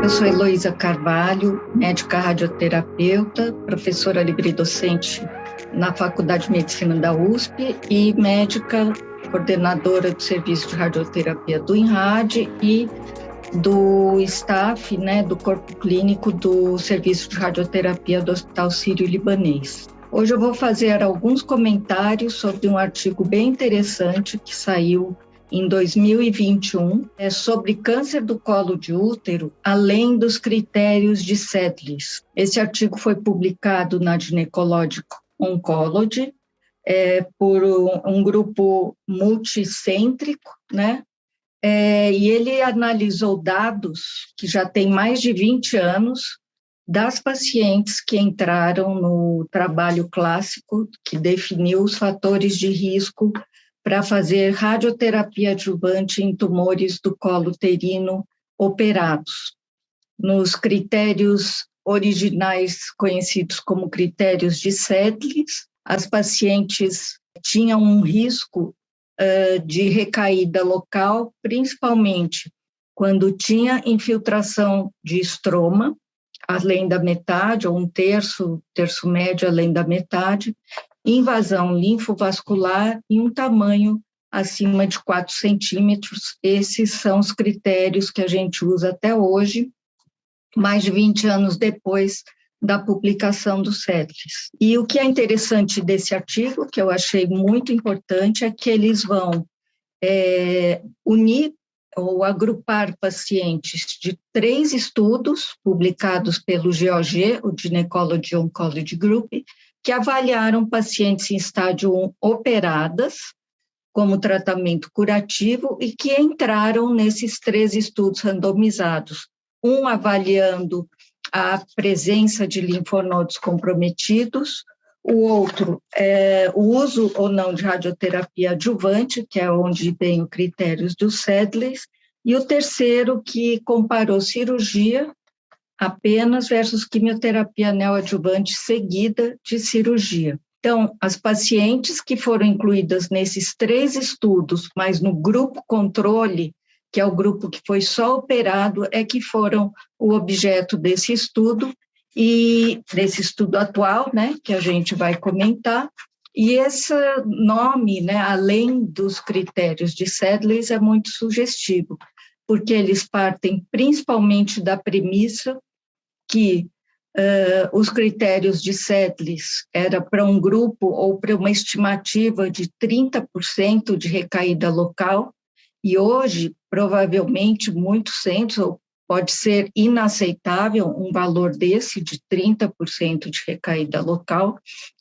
Eu sou Heloísa Carvalho, médica radioterapeuta, professora livre-docente na Faculdade de Medicina da USP e médica coordenadora do Serviço de Radioterapia do INRAD e do staff, do corpo clínico do Serviço de Radioterapia do Hospital Sírio-Libanês. Hoje eu vou fazer alguns comentários sobre um artigo bem interessante que saiu em 2021, sobre câncer do colo de útero, além dos critérios de Sedlis. Esse artigo foi publicado na Gynecologic Oncology, por um grupo multicêntrico, e ele analisou dados que já tem mais de 20 anos das pacientes que entraram no trabalho clássico que definiu os fatores de risco para fazer radioterapia adjuvante em tumores do colo uterino operados. Nos critérios originais conhecidos como critérios de Sedlis, as pacientes tinham um risco de recaída local, principalmente quando tinha infiltração de estroma, além da metade, ou um terço médio além da metade, invasão linfovascular e um tamanho acima de 4 centímetros. Esses são os critérios que a gente usa até hoje, mais de 20 anos depois da publicação do Sedlis. E o que é interessante desse artigo, que eu achei muito importante, é que eles vão unir ou agrupar pacientes de 3 estudos publicados pelo GOG, o Gynecology Oncology Group, que avaliaram pacientes em estágio 1 operadas como tratamento curativo e que entraram nesses 3 estudos randomizados, um avaliando a presença de linfonodos comprometidos, o outro o uso ou não de radioterapia adjuvante, que é onde tem os critérios do Sedlis, e o terceiro que comparou cirurgia apenas versus quimioterapia neoadjuvante seguida de cirurgia. Então, as pacientes que foram incluídas nesses 3 estudos, mas no grupo controle, que é o grupo que foi só operado, é que foram o objeto desse estudo, e desse estudo atual, que a gente vai comentar. E esse nome, além dos critérios de Sedlis, é muito sugestivo, porque eles partem principalmente da premissa que os critérios de Sedlis era para um grupo ou para uma estimativa de 30% de recaída local, e hoje, provavelmente, muitos centros, ou pode ser inaceitável um valor desse de 30% de recaída local.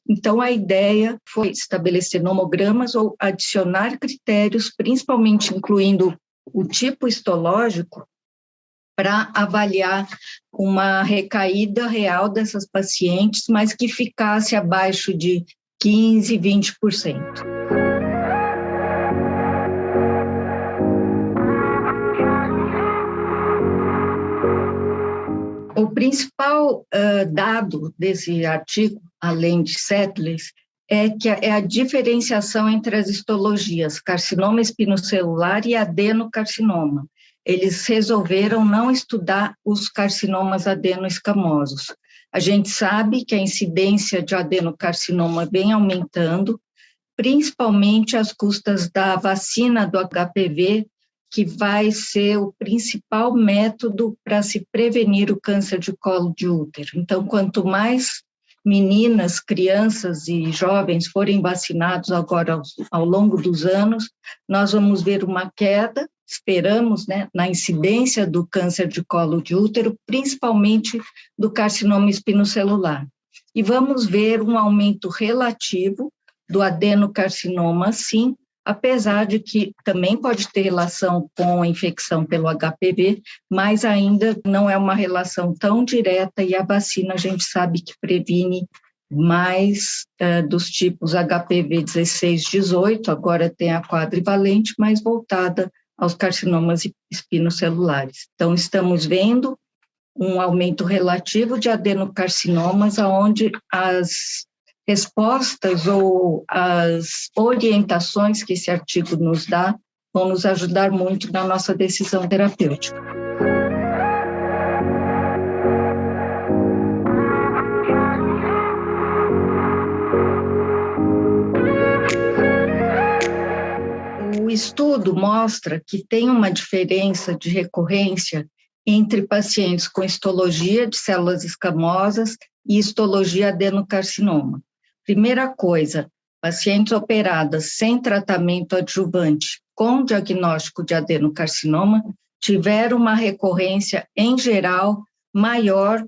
Então, a ideia foi estabelecer nomogramas ou adicionar critérios, principalmente incluindo o tipo histológico, para avaliar uma recaída real dessas pacientes, mas que ficasse abaixo de 15%, 20%. O principal dado desse artigo, além de Sedlis, é a diferenciação entre as histologias, carcinoma espinocelular e adenocarcinoma. Eles resolveram não estudar os carcinomas adenoescamosos. A gente sabe que a incidência de adenocarcinoma vem aumentando, principalmente às custas da vacina do HPV, que vai ser o principal método para se prevenir o câncer de colo de útero. Então, quanto mais meninas, crianças e jovens forem vacinados agora ao longo dos anos, nós vamos ver uma queda, esperamos, na incidência do câncer de colo de útero, principalmente do carcinoma espinocelular. E vamos ver um aumento relativo do adenocarcinoma, sim, apesar de que também pode ter relação com a infecção pelo HPV, mas ainda não é uma relação tão direta, e a vacina a gente sabe que previne mais dos tipos HPV 16, 18, agora tem a quadrivalente, mais voltada aos carcinomas espinocelulares. Então, estamos vendo um aumento relativo de adenocarcinomas, onde as respostas ou as orientações que esse artigo nos dá vão nos ajudar muito na nossa decisão terapêutica. estudo mostra que tem uma diferença de recorrência entre pacientes com histologia de células escamosas e histologia adenocarcinoma. Primeira coisa, pacientes operadas sem tratamento adjuvante com diagnóstico de adenocarcinoma tiveram uma recorrência, em geral, maior,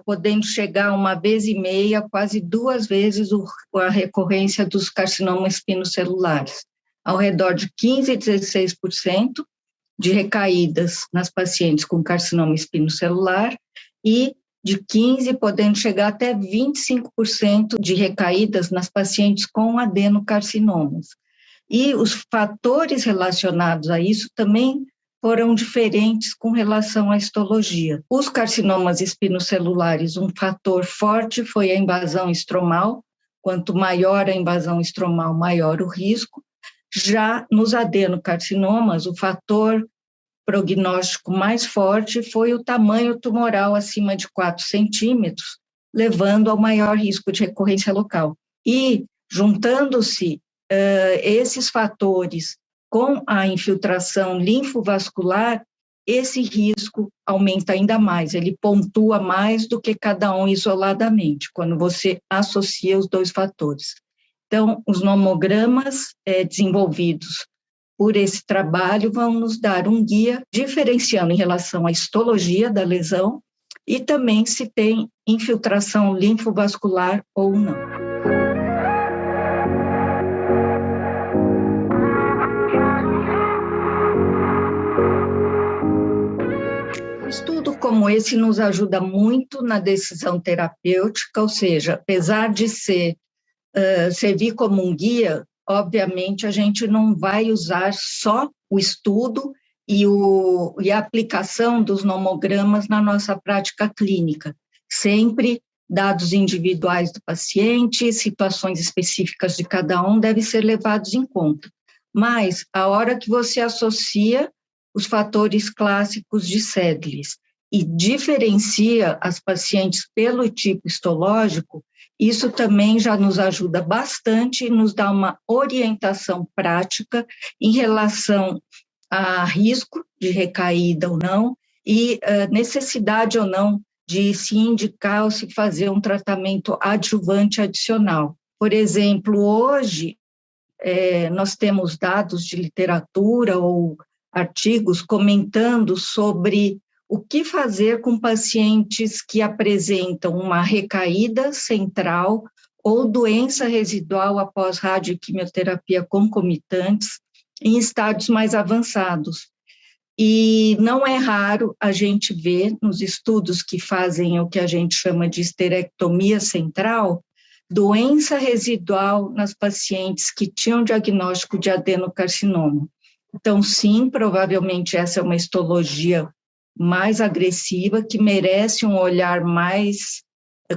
podendo chegar 1,5 vezes, quase 2 vezes a recorrência dos carcinomas espinocelulares, ao redor de 15% e 16% de recaídas nas pacientes com carcinoma espinocelular e de 15%, podendo chegar até 25% de recaídas nas pacientes com adenocarcinomas. E os fatores relacionados a isso também foram diferentes com relação à histologia. Os carcinomas espinocelulares, um fator forte foi a invasão estromal. Quanto maior a invasão estromal, maior o risco. Já nos adenocarcinomas, o fator prognóstico mais forte foi o tamanho tumoral acima de 4 centímetros, levando ao maior risco de recorrência local. E, juntando-se esses fatores com a infiltração linfovascular, esse risco aumenta ainda mais, ele pontua mais do que cada um isoladamente, quando você associa os dois fatores. Então, os nomogramas desenvolvidos por esse trabalho vão nos dar um guia diferenciando em relação à histologia da lesão e também se tem infiltração linfovascular ou não. Um estudo como esse nos ajuda muito na decisão terapêutica, ou seja, apesar de servir como um guia, obviamente a gente não vai usar só o estudo e a aplicação dos nomogramas na nossa prática clínica. Sempre dados individuais do paciente, situações específicas de cada um devem ser levados em conta. Mas, a hora que você associa os fatores clássicos de Sedlis e diferencia as pacientes pelo tipo histológico, isso também já nos ajuda bastante e nos dá uma orientação prática em relação a risco de recaída ou não e necessidade ou não de se indicar ou se fazer um tratamento adjuvante adicional. Por exemplo, hoje nós temos dados de literatura ou artigos comentando sobre o que fazer com pacientes que apresentam uma recaída central ou doença residual após radioquimioterapia concomitantes em estádios mais avançados. E não é raro a gente ver nos estudos que fazem o que a gente chama de esterectomia central, doença residual nas pacientes que tinham diagnóstico de adenocarcinoma. Então, sim, provavelmente essa é uma histologia mais agressiva, que merece um olhar mais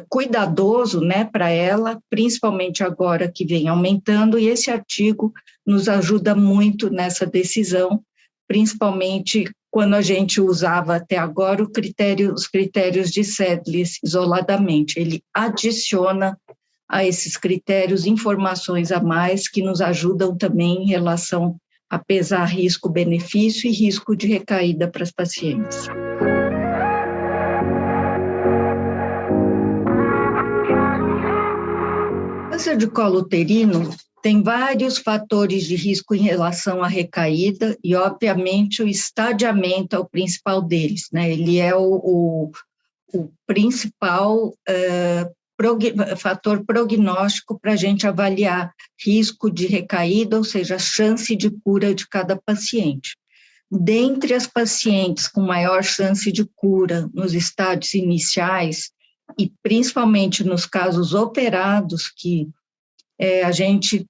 cuidadoso, né, para ela, principalmente agora que vem aumentando, e esse artigo nos ajuda muito nessa decisão, principalmente quando a gente usava até agora os critérios de Sedlis isoladamente. Ele adiciona a esses critérios informações a mais que nos ajudam também em relação a pesar risco-benefício e risco de recaída para as pacientes. Câncer de colo uterino tem vários fatores de risco em relação à recaída e, obviamente, o estadiamento é o principal deles, né? Ele é o principal fator prognóstico para a gente avaliar risco de recaída, ou seja, a chance de cura de cada paciente. Dentre as pacientes com maior chance de cura nos estádios iniciais, e principalmente nos casos operados, que a gente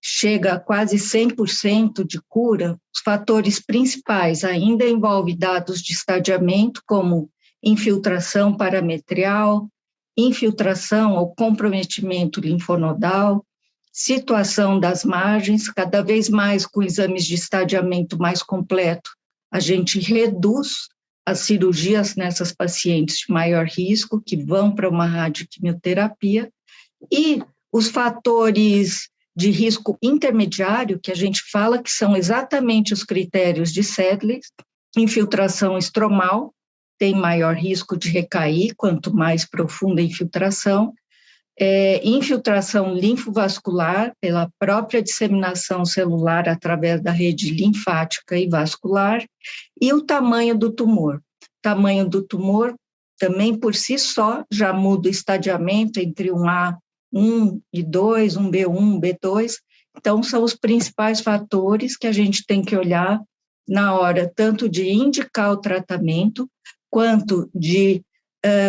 chega a quase 100% de cura, os fatores principais ainda envolvem dados de estadiamento, como infiltração parametrial, infiltração ou comprometimento linfonodal, situação das margens, cada vez mais com exames de estadiamento mais completo, a gente reduz as cirurgias nessas pacientes de maior risco, que vão para uma radioquimioterapia, e os fatores de risco intermediário, que a gente fala que são exatamente os critérios de Sedley. Infiltração estromal tem maior risco de recair, quanto mais profunda a infiltração. Infiltração linfovascular, pela própria disseminação celular através da rede linfática e vascular, e o tamanho do tumor. O tamanho do tumor também por si só já muda o estadiamento entre um A1 e 2, um B1, um B2. Então, são os principais fatores que a gente tem que olhar na hora tanto de indicar o tratamento, quanto de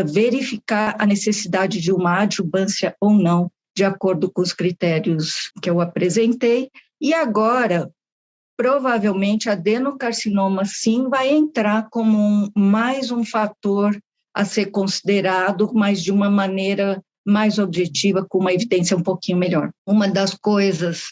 verificar a necessidade de uma adjuvância ou não, de acordo com os critérios que eu apresentei. E agora, provavelmente, adenocarcinoma, sim, vai entrar como mais um fator a ser considerado, mas de uma maneira mais objetiva, com uma evidência um pouquinho melhor. Uma das coisas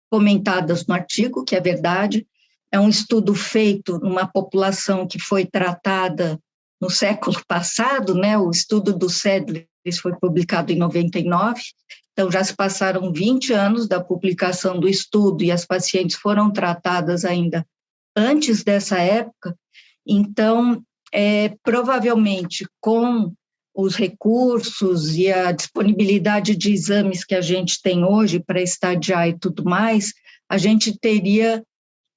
comentadas no artigo, que é verdade, é um estudo feito numa população que foi tratada no século passado, né? O estudo do Sedley foi publicado em 99, então já se passaram 20 anos da publicação do estudo e as pacientes foram tratadas ainda antes dessa época. Então, provavelmente com os recursos e a disponibilidade de exames que a gente tem hoje para estadiar e tudo mais, a gente teria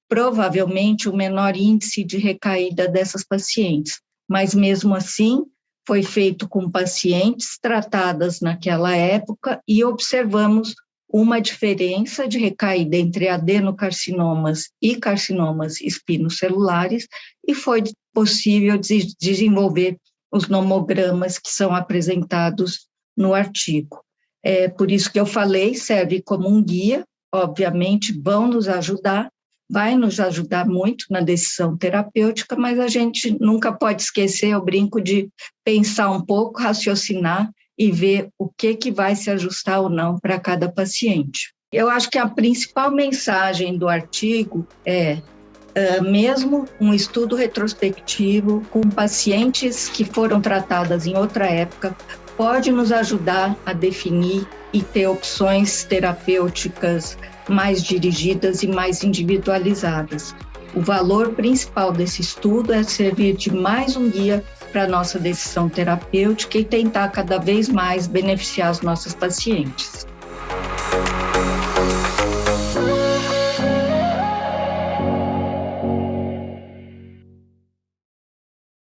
provavelmente o menor índice de recaída dessas pacientes. Mas mesmo assim, foi feito com pacientes tratadas naquela época e observamos uma diferença de recaída entre adenocarcinomas e carcinomas espinocelulares, e foi possível desenvolver os nomogramas que são apresentados no artigo. Por isso que eu falei, serve como um guia, obviamente vão nos ajudar, vai nos ajudar muito na decisão terapêutica, mas a gente nunca pode esquecer, eu brinco, de pensar um pouco, raciocinar e ver o que vai se ajustar ou não para cada paciente. Eu acho que a principal mensagem do artigo mesmo um estudo retrospectivo com pacientes que foram tratadas em outra época, pode nos ajudar a definir e ter opções terapêuticas mais dirigidas e mais individualizadas. O valor principal desse estudo é servir de mais um guia para a nossa decisão terapêutica e tentar cada vez mais beneficiar os nossos pacientes.